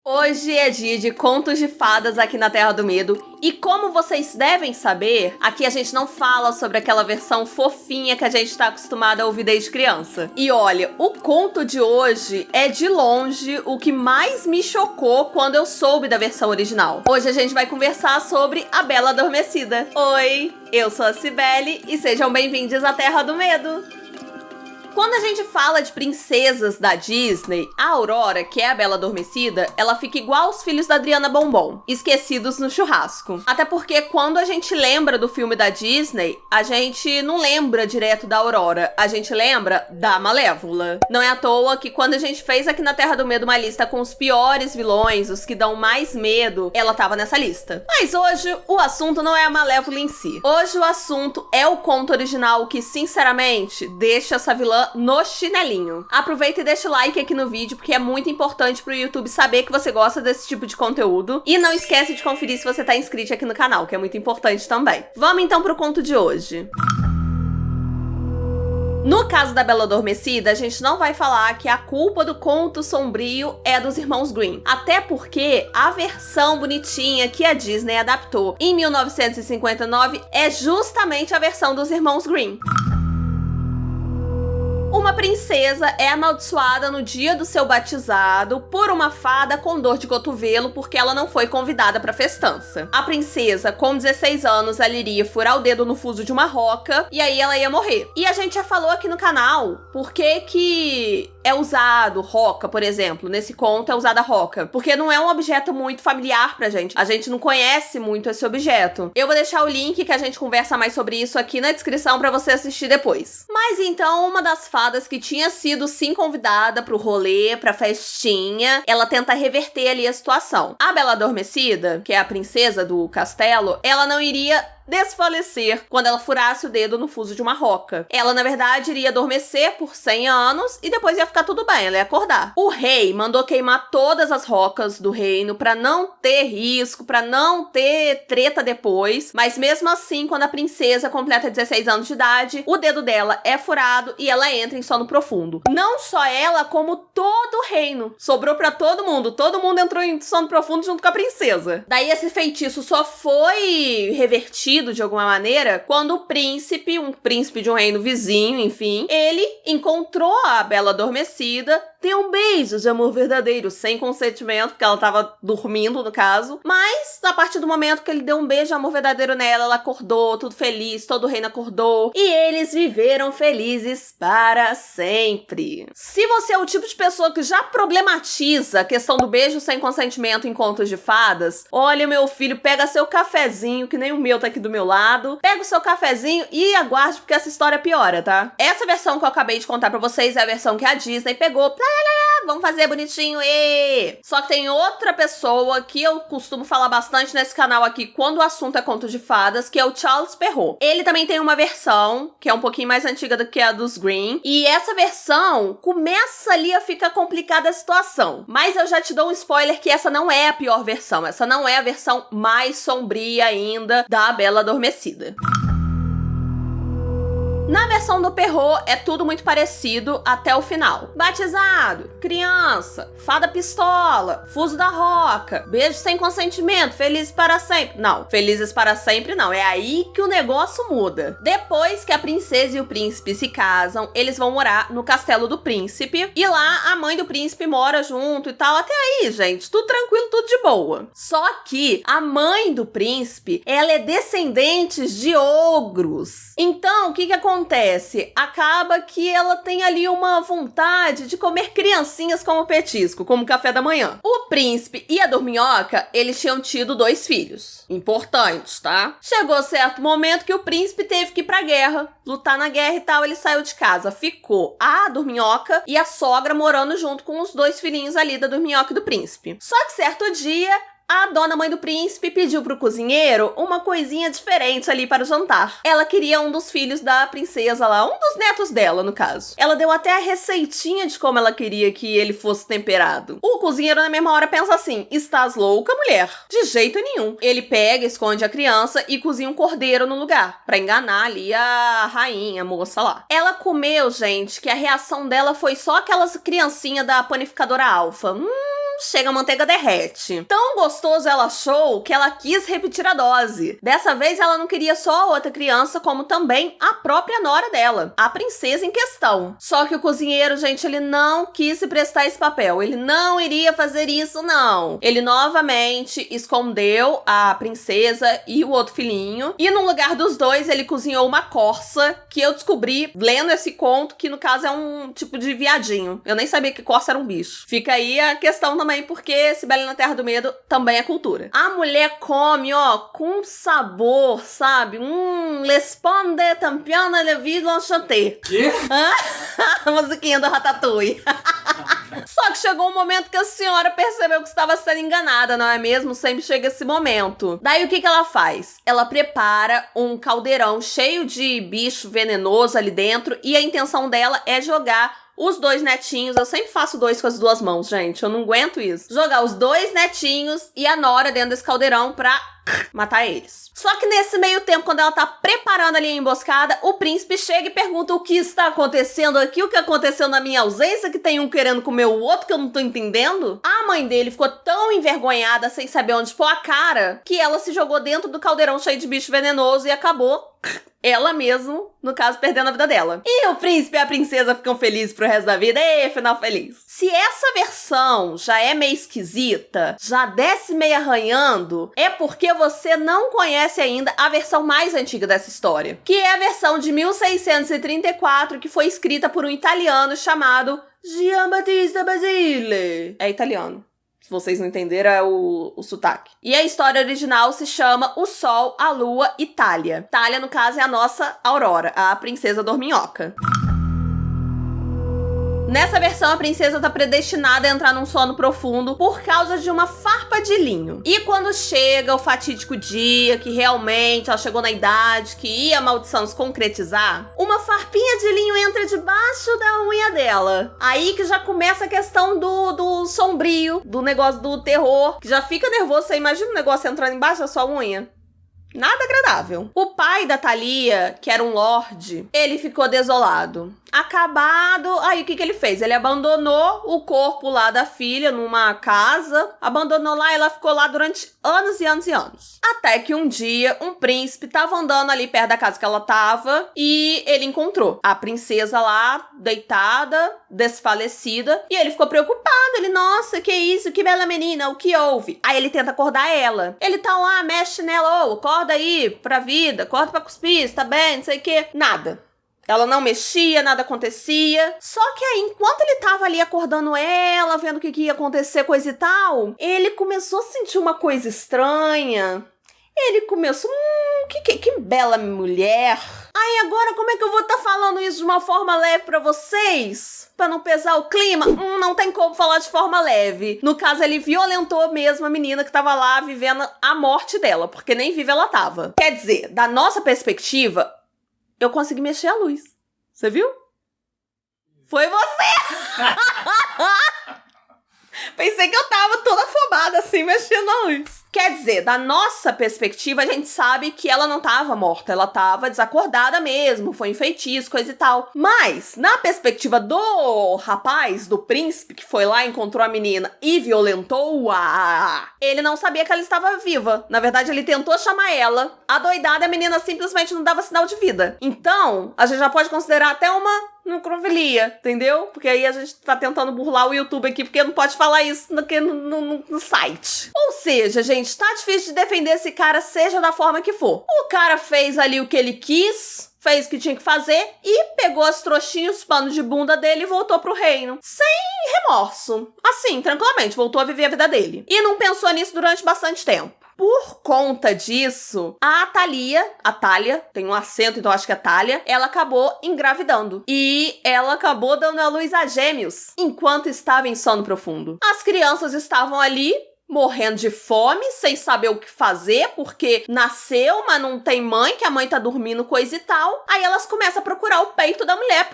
Hoje é dia de contos de fadas aqui na Terra do Medo. E como vocês devem saber, aqui a gente não fala sobre aquela versão fofinha que a gente tá acostumado a ouvir desde criança. E olha, o conto de hoje é de longe o que mais me chocou quando eu soube da versão original. Hoje a gente vai conversar sobre A Bela Adormecida. Oi, eu sou a Cibele e sejam bem-vindos à Terra do Medo. Quando a gente fala de princesas da Disney, a Aurora, que é a Bela Adormecida, ela fica igual aos filhos da Adriana Bombom, esquecidos no churrasco. Até porque quando a gente lembra do filme da Disney, a gente não lembra direto da Aurora, a gente lembra da Malévola. Não é à toa que quando a gente fez aqui na Terra do Medo uma lista com os piores vilões, os que dão mais medo, ela tava nessa lista. Mas hoje o assunto não é a Malévola em si. Hoje o assunto é o conto original que, sinceramente, deixa essa vilã no chinelinho. Aproveita e deixa o like aqui no vídeo, porque é muito importante pro YouTube saber que você gosta desse tipo de conteúdo. E não esquece de conferir se você tá inscrito aqui no canal, que é muito importante também. Vamos então pro conto de hoje. No caso da Bela Adormecida, a gente não vai falar que a culpa do conto sombrio é dos irmãos Grimm. Até porque a versão bonitinha que a Disney adaptou em 1959 é justamente a versão dos irmãos Grimm. Uma princesa é amaldiçoada no dia do seu batizado por uma fada com dor de cotovelo porque ela não foi convidada pra festança. A princesa, com 16 anos, ela iria furar o dedo no fuso de uma roca e aí ela ia morrer. E a gente já falou aqui no canal por que é usado roca, por exemplo. Nesse conto é usada roca, porque não é um objeto muito familiar pra gente. A gente não conhece muito esse objeto. Eu vou deixar o link que a gente conversa mais sobre isso aqui na descrição pra você assistir depois. Mas então, uma das fadas que tinha sido sim convidada pro rolê, pra festinha, ela tenta reverter ali a situação. A Bela Adormecida, que é a princesa do castelo, ela não iria desfalecer quando ela furasse o dedo no fuso de uma roca. Ela, na verdade, iria adormecer por 100 anos e depois ia ficar tudo bem, ela ia acordar. O rei mandou queimar todas as rocas do reino pra não ter risco, pra não ter treta depois, mas mesmo assim, quando a princesa completa 16 anos de idade, o dedo dela é furado e ela entra em sono profundo. Não só ela, como todo o reino. Sobrou pra todo mundo entrou em sono profundo junto com a princesa. Daí esse feitiço só foi revertido de alguma maneira quando o príncipe, um príncipe de um reino vizinho, enfim, ele encontrou a Bela Adormecida, deu um beijo de amor verdadeiro, sem consentimento, porque ela tava dormindo, no caso, mas a partir do momento que ele deu um beijo de amor verdadeiro nela, ela acordou, tudo feliz, todo o reino acordou, e eles viveram felizes para sempre. Se você é o tipo de pessoa que já problematiza a questão do beijo sem consentimento em contos de fadas, olha, meu filho, pega seu cafezinho, que nem o meu tá aqui do meu lado, pega o seu cafezinho e aguarde, porque essa história piora, tá? Essa versão que eu acabei de contar pra vocês é a versão que a Disney pegou, vamos fazer bonitinho, Só que tem outra pessoa que eu costumo falar bastante nesse canal aqui quando o assunto é conto de fadas, que é o Charles Perrault. Ele também tem uma versão que é um pouquinho mais antiga do que a dos Grimm, e essa versão começa ali a ficar complicada a situação. Mas eu já te dou um spoiler que essa não é a pior versão, essa não é a versão mais sombria ainda da Bela Adormecida. Na versão do Perrault, é tudo muito parecido até o final. Batizado, criança, fada pistola, fuso da roca, beijo sem consentimento, felizes para sempre. Não, felizes para sempre não, é aí que o negócio muda. Depois que a princesa e o príncipe se casam, eles vão morar no castelo do príncipe, e lá a mãe do príncipe mora junto e tal. Até aí, gente, tudo tranquilo, tudo de boa. Só que a mãe do príncipe, ela é descendente de ogros. Então, o que acontece? Acaba que ela tem ali uma vontade de comer criancinhas como petisco, como café da manhã. O príncipe e a dorminhoca, eles tinham tido 2 filhos. Importantes, tá? Chegou certo momento que o príncipe teve que ir pra guerra, lutar na guerra e tal, ele saiu de casa. Ficou a dorminhoca e a sogra morando junto com os 2 filhinhos ali da dorminhoca e do príncipe. Só que certo dia, a dona mãe do príncipe pediu pro cozinheiro uma coisinha diferente ali para o jantar. Ela queria um dos filhos da princesa lá, um dos netos dela, no caso. Ela deu até a receitinha de como ela queria que ele fosse temperado. O cozinheiro na mesma hora pensa assim: estás louca, mulher? De jeito nenhum. Ele pega, esconde a criança e cozinha um cordeiro no lugar, pra enganar ali a rainha, a moça lá. Ela comeu, gente, que a reação dela foi só aquelas criancinhas da panificadora Alfa. chega a manteiga derrete. Tão gostoso ela achou que ela quis repetir a dose. Dessa vez ela não queria só a outra criança, como também a própria nora dela, a princesa em questão. Só que o cozinheiro, gente, ele não quis se prestar esse papel. Ele não iria fazer isso, não. Ele novamente escondeu a princesa e o outro filhinho. E no lugar dos dois, ele cozinhou uma corça, que eu descobri lendo esse conto, que no caso é um tipo de viadinho. Eu nem sabia que corça era um bicho. Fica aí a questão também, porque Cibele na Terra do Medo também é cultura. A mulher come, ó, com sabor, sabe? Les pommes de Tampiana de Ville Enchanté. Quê? A musiquinha do Ratatouille. Só que chegou um momento que a senhora percebeu que estava sendo enganada, não é mesmo? Sempre chega esse momento. Daí o que ela faz? Ela prepara um caldeirão cheio de bicho venenoso ali dentro e a intenção dela é jogar os 2 netinhos. Eu sempre faço 2 com as 2 mãos, gente. Eu não aguento isso. Jogar os 2 netinhos e a nora dentro desse caldeirão pra matar eles. Só que nesse meio tempo, quando ela tá preparando ali a emboscada, o príncipe chega e pergunta o que está acontecendo aqui, o que aconteceu na minha ausência, que tem um querendo comer o outro, que eu não tô entendendo. A mãe dele ficou tão envergonhada, sem saber onde pôr a cara, que ela se jogou dentro do caldeirão cheio de bicho venenoso e acabou ela mesmo, no caso, perdendo a vida dela. E o príncipe e a princesa ficam felizes pro resto da vida. E final feliz. Se essa versão já é meio esquisita, já desce meio arranhando, é porque você não conhece ainda a versão mais antiga dessa história, que é a versão de 1634, que foi escrita por um italiano chamado Giambattista Basile. É italiano. Se vocês não entenderam, é o sotaque. E a história original se chama O Sol, a Lua e Thalia. Thalia, no caso, é a nossa Aurora, a princesa dorminhoca. Nessa versão, a princesa tá predestinada a entrar num sono profundo por causa de uma farpa de linho. E quando chega o fatídico dia que realmente ela chegou na idade que ia a maldição se concretizar, uma farpinha de linho entra debaixo da unha dela. Aí que já começa a questão do sombrio, do negócio do terror, que já fica nervoso. Você imagina o negócio entrando embaixo da sua unha? Nada agradável. O pai da Thalia, que era um lorde, ele ficou desolado. Acabado. Aí o que ele fez? Ele abandonou o corpo lá da filha numa casa, abandonou lá e ela ficou lá durante anos e anos e anos. Até que um dia, um príncipe tava andando ali perto da casa que ela tava e ele encontrou a princesa lá, deitada, desfalecida, e ele ficou preocupado. Ele, nossa, que isso? Que bela menina, o que houve? Aí ele tenta acordar ela. Ele tá lá, mexe nela, ô, acorda aí pra vida, acorda pra cuspir, tá bem, não sei o que. Nada. Ela não mexia, nada acontecia. Só que aí, enquanto ele tava ali acordando ela, vendo o que ia acontecer, coisa e tal, ele começou a sentir uma coisa estranha. Ele começou, que bela mulher. Aí agora, como é que eu vou estar falando isso de uma forma leve pra vocês? Pra não pesar o clima? Não tem como falar de forma leve. No caso, ele violentou mesmo a menina que tava lá vivendo a morte dela, porque nem viva ela tava. Quer dizer, da nossa perspectiva, eu consegui mexer a luz. Você viu? Foi você! Pensei que eu tava toda afobada assim, mexendo a luz. Quer dizer, da nossa perspectiva, a gente sabe que ela não tava morta, ela tava desacordada mesmo, foi um feitiço, coisa e tal. Mas, na perspectiva do rapaz, do príncipe, que foi lá, encontrou a menina e violentou-a, ele não sabia que ela estava viva. Na verdade, ele tentou chamar ela, adoidada, a menina simplesmente não dava sinal de vida. Então, a gente já pode considerar até uma necrofilia, entendeu? Porque aí a gente tá tentando burlar o YouTube aqui, porque não pode falar isso no site. Ou seja, gente, tá difícil de defender esse cara, seja da forma que for. O cara fez ali o que ele quis, fez o que tinha que fazer e pegou as trouxinhas, os panos de bunda dele e voltou pro reino. Sem remorso. Assim, tranquilamente, voltou a viver a vida dele. E não pensou nisso durante bastante tempo. Por conta disso, a Thalia, tem um acento, então acho que é Thalia, ela acabou engravidando. E ela acabou dando à luz a gêmeos, enquanto estava em sono profundo. As crianças estavam ali, morrendo de fome, sem saber o que fazer, porque nasceu, mas não tem mãe, que a mãe tá dormindo, coisa e tal. Aí elas começam a procurar o peito da mulher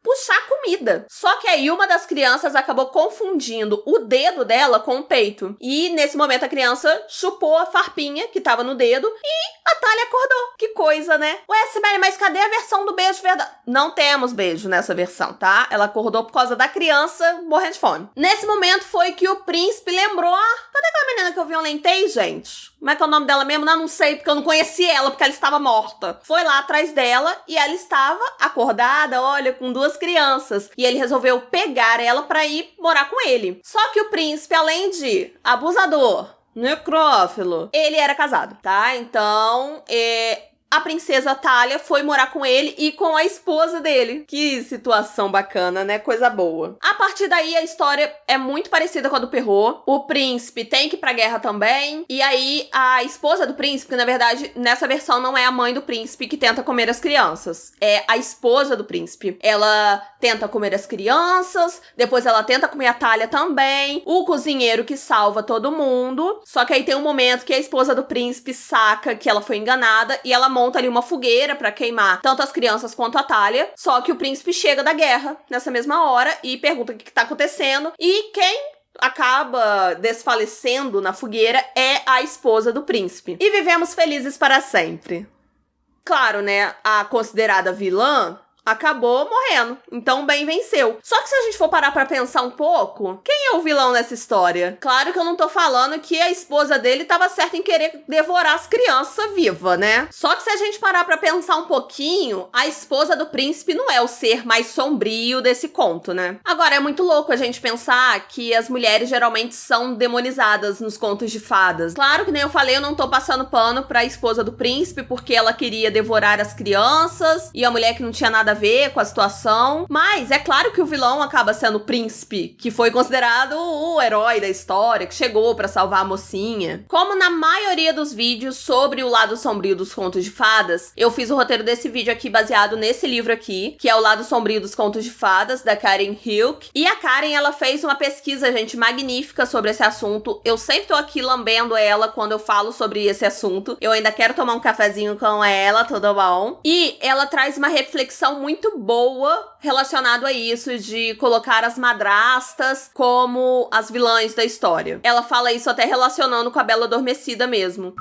puxar comida. Só que aí uma das crianças acabou confundindo o dedo dela com o peito. E nesse momento a criança chupou a farpinha que tava no dedo e a Thalia acordou. Que coisa, né? Ué, Sibeli, mas cadê a versão do beijo verdade? Não temos beijo nessa versão, tá? Ela acordou por causa da criança morrendo de fome. Nesse momento foi que o príncipe lembrou, cadê aquela menina que eu violentei, gente? Como é que é o nome dela mesmo? Não sei, porque eu não conheci ela, porque ela estava morta. Foi lá atrás dela e ela estava acordada, olha, com 2 crianças. E ele resolveu pegar ela pra ir morar com ele. Só que o príncipe, além de abusador, necrófilo, ele era casado, tá? Então, a princesa Thalia foi morar com ele e com a esposa dele. Que situação bacana, né? Coisa boa. A partir daí, a história é muito parecida com a do Perrault. O príncipe tem que ir pra guerra também. E aí, a esposa do príncipe, que na verdade, nessa versão não é a mãe do príncipe que tenta comer as crianças. É a esposa do príncipe. Ela tenta comer as crianças, depois ela tenta comer a Thalia também. O cozinheiro que salva todo mundo. Só que aí tem um momento que a esposa do príncipe saca que ela foi enganada e ela monta ali uma fogueira pra queimar tanto as crianças quanto a Thalia. Só que o príncipe chega da guerra nessa mesma hora e pergunta o que tá acontecendo. E quem acaba desfalecendo na fogueira é a esposa do príncipe. E vivemos felizes para sempre. Claro, né? A considerada vilã acabou morrendo. Então, bem venceu. Só que se a gente for parar pra pensar um pouco, quem é o vilão nessa história? Claro que eu não tô falando que a esposa dele tava certa em querer devorar as crianças vivas, né? Só que se a gente parar pra pensar um pouquinho, a esposa do príncipe não é o ser mais sombrio desse conto, né? Agora, é muito louco a gente pensar que as mulheres geralmente são demonizadas nos contos de fadas. Claro que nem eu falei, eu não tô passando pano pra esposa do príncipe, porque ela queria devorar as crianças, e a mulher que não tinha nada a ver com a situação, mas é claro que o vilão acaba sendo o príncipe, que foi considerado o herói da história, que chegou pra salvar a mocinha. Como na maioria dos vídeos sobre o lado sombrio dos contos de fadas, eu fiz o roteiro desse vídeo aqui baseado nesse livro aqui, que é O Lado Sombrio dos Contos de Fadas, da Karen Hilk. E a Karen, ela fez uma pesquisa, gente, magnífica sobre esse assunto. Eu sempre tô aqui lambendo ela quando eu falo sobre esse assunto. Eu ainda quero tomar um cafezinho com ela, tudo bom? E ela traz uma reflexão muito boa relacionado a isso, de colocar as madrastas como as vilãs da história. Ela fala isso até relacionando com a Bela Adormecida mesmo.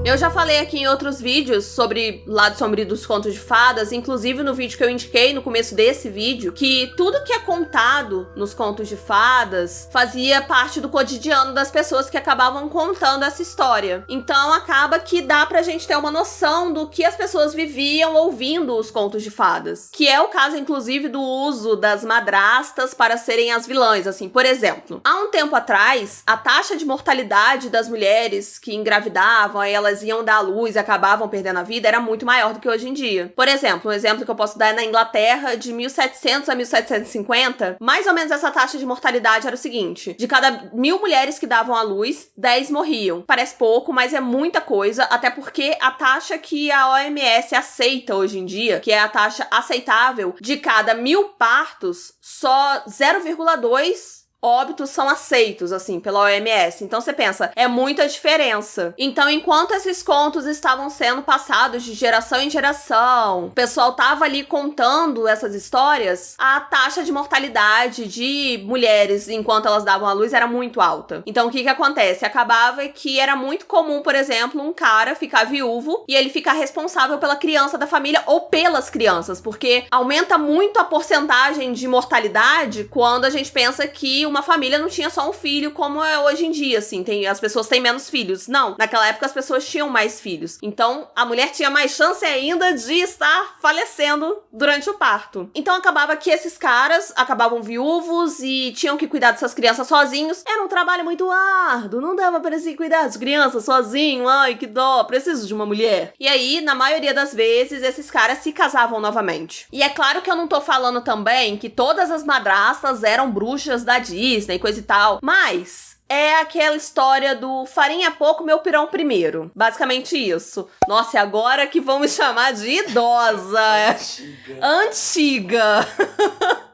Eu já falei aqui em outros vídeos sobre Lado Sombrio dos Contos de Fadas, inclusive no vídeo que eu indiquei no começo desse vídeo, que tudo que é contado nos contos de fadas fazia parte do cotidiano das pessoas que acabavam contando essa história. Então acaba que dá pra gente ter uma noção do que as pessoas viviam ouvindo os contos de fadas. Que é o caso, inclusive, do uso das madrastas para serem as vilãs, assim. Por exemplo, há um tempo atrás, a taxa de mortalidade das mulheres que engravidavam, aí elas iam dar à luz e acabavam perdendo a vida, era muito maior do que hoje em dia. Por exemplo, um exemplo que eu posso dar é na Inglaterra, de 1700 a 1750, mais ou menos essa taxa de mortalidade era o seguinte: de cada 1000 mulheres que davam à luz, 10 morriam. Parece pouco, mas é muita coisa, até porque a taxa que a OMS aceita hoje em dia, que é a taxa aceitável, de cada 1000 partos, só 0,2 óbitos são aceitos, assim, pela OMS. Então você pensa, é muita diferença. Então, enquanto esses contos estavam sendo passados de geração em geração, o pessoal tava ali contando essas histórias, a taxa de mortalidade de mulheres enquanto elas davam à luz era muito alta. Então, o que acontece? Acabava que era muito comum, por exemplo, um cara ficar viúvo e ele ficar responsável pela criança da família ou pelas crianças, porque aumenta muito a porcentagem de mortalidade quando a gente pensa que uma família não tinha só um filho, como é hoje em dia, assim, as pessoas têm menos filhos. Não, naquela época as pessoas tinham mais filhos. Então, a mulher tinha mais chance ainda de estar falecendo durante o parto. Então, acabava que esses caras acabavam viúvos e tinham que cuidar dessas crianças sozinhos. Era um trabalho muito árduo, não dava pra se cuidar das crianças sozinho. Ai, que dó, preciso de uma mulher. E aí, na maioria das vezes, esses caras se casavam novamente. E é claro que eu não tô falando também que todas as madrastas eram bruxas da Disney, coisa e tal, mas é aquela história do farinha pouco, meu pirão primeiro. Basicamente isso. Nossa, e agora que vão me chamar de idosa. Antiga.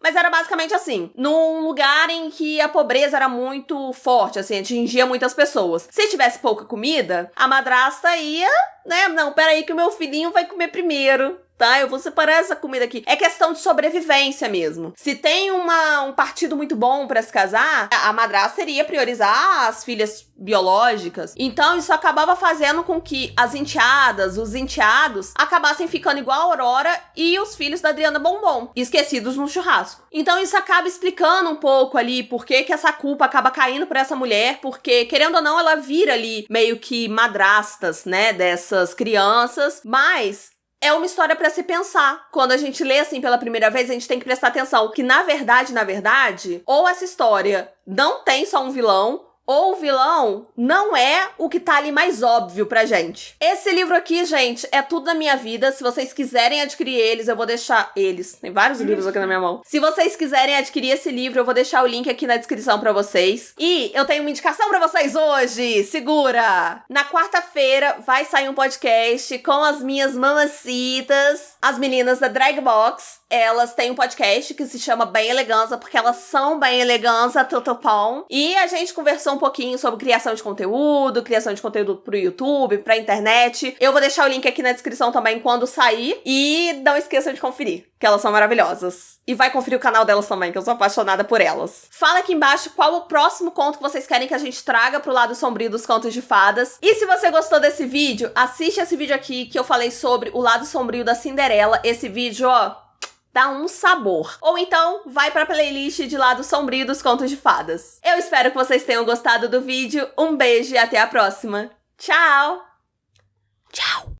Mas era basicamente assim, num lugar em que a pobreza era muito forte, assim, atingia muitas pessoas. Se tivesse pouca comida, a madrasta ia, né, não, peraí que o meu filhinho vai comer primeiro. tá? Eu vou separar essa comida aqui. É questão de sobrevivência mesmo. Se tem um partido muito bom pra se casar, a madrasta iria priorizar as filhas biológicas. Então, isso acabava fazendo com que as enteadas, os enteados, acabassem ficando igual a Aurora e os filhos da Adriana Bombom, esquecidos no churrasco. Então, isso acaba explicando um pouco ali por que essa culpa acaba caindo pra essa mulher, porque, querendo ou não, ela vira ali meio que madrastas, né, dessas crianças, mas é uma história pra se pensar. Quando a gente lê assim pela primeira vez, a gente tem que prestar atenção que, na verdade, ou essa história não tem só um vilão, ou o vilão não é o que tá ali mais óbvio pra gente. Esse livro aqui, gente, é tudo da minha vida. Se vocês quiserem adquirir eles, eu vou deixar eles. Tem vários livros aqui na minha mão. Se vocês quiserem adquirir esse livro, eu vou deixar o link aqui na descrição pra vocês. E eu tenho uma indicação pra vocês hoje. Segura! Na quarta-feira vai sair um podcast com as minhas mamacitas, as meninas da Drag Box. Elas têm um podcast que se chama Bem Eleganza, porque elas são bem eleganza, tutupom. E a gente conversou um pouquinho sobre criação de conteúdo pro YouTube, pra internet. Eu vou deixar o link aqui na descrição também quando sair. E não esqueçam de conferir, que elas são maravilhosas. E vai conferir o canal delas também, que eu sou apaixonada por elas. Fala aqui embaixo qual o próximo conto que vocês querem que a gente traga pro lado sombrio dos contos de fadas. E se você gostou desse vídeo, assiste esse vídeo aqui que eu falei sobre o lado sombrio da Cinderela. Esse vídeo, ó, dá um sabor. Ou então, vai pra playlist de lado sombrio dos contos de fadas. Eu espero que vocês tenham gostado do vídeo. Um beijo e até a próxima. Tchau! Tchau!